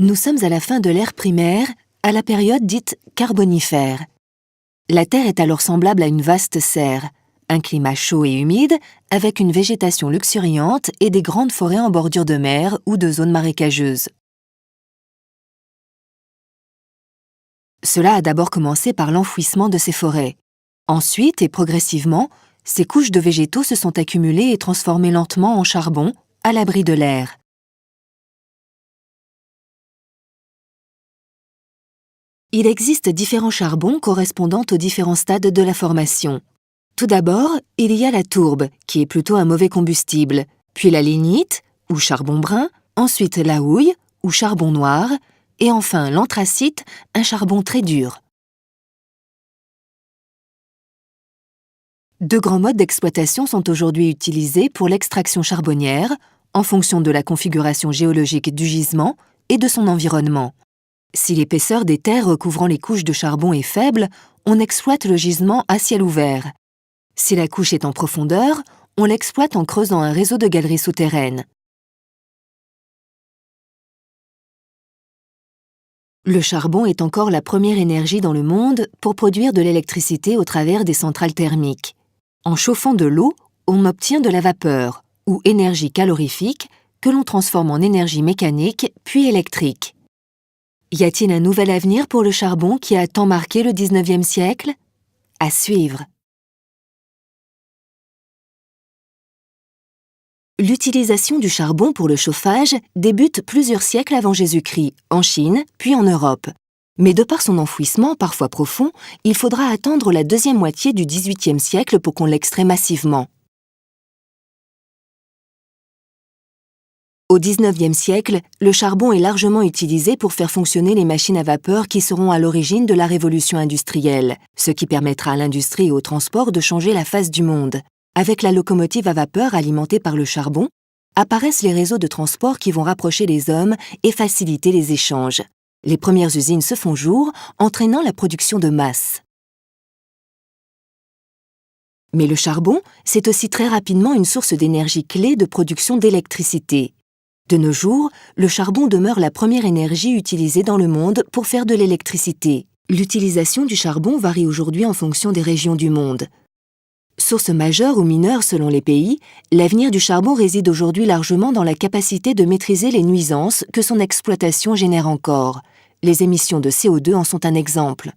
Nous sommes à la fin de l'ère primaire, à la période dite carbonifère. La Terre est alors semblable à une vaste serre, un climat chaud et humide, avec une végétation luxuriante et des grandes forêts en bordure de mer ou de zones marécageuses. Cela a d'abord commencé par l'enfouissement de ces forêts. Ensuite, et progressivement, ces couches de végétaux se sont accumulées et transformées lentement en charbon, à l'abri de l'air. Il existe différents charbons correspondant aux différents stades de la formation. Tout d'abord, il y a la tourbe, qui est plutôt un mauvais combustible, puis la lignite, ou charbon brun, ensuite la houille, ou charbon noir, et enfin l'anthracite, un charbon très dur. Deux grands modes d'exploitation sont aujourd'hui utilisés pour l'extraction charbonnière, en fonction de la configuration géologique du gisement et de son environnement. Si l'épaisseur des terres recouvrant les couches de charbon est faible, on exploite le gisement à ciel ouvert. Si la couche est en profondeur, on l'exploite en creusant un réseau de galeries souterraines. Le charbon est encore la première énergie dans le monde pour produire de l'électricité au travers des centrales thermiques. En chauffant de l'eau, on obtient de la vapeur, ou énergie calorifique, que l'on transforme en énergie mécanique puis électrique. Y a-t-il un nouvel avenir pour le charbon qui a tant marqué le 19e siècle? À suivre. L'utilisation du charbon pour le chauffage débute plusieurs siècles avant Jésus-Christ, en Chine, puis en Europe. Mais de par son enfouissement, parfois profond, il faudra attendre la deuxième moitié du XVIIIe siècle pour qu'on l'extrait massivement. Au XIXe siècle, le charbon est largement utilisé pour faire fonctionner les machines à vapeur qui seront à l'origine de la révolution industrielle, ce qui permettra à l'industrie et au transport de changer la face du monde. Avec la locomotive à vapeur alimentée par le charbon, apparaissent les réseaux de transport qui vont rapprocher les hommes et faciliter les échanges. Les premières usines se font jour, entraînant la production de masse. Mais le charbon, c'est aussi très rapidement une source d'énergie clé de production d'électricité. De nos jours, le charbon demeure la première énergie utilisée dans le monde pour faire de l'électricité. L'utilisation du charbon varie aujourd'hui en fonction des régions du monde. Source majeure ou mineure selon les pays, l'avenir du charbon réside aujourd'hui largement dans la capacité de maîtriser les nuisances que son exploitation génère encore. Les émissions de CO2 en sont un exemple.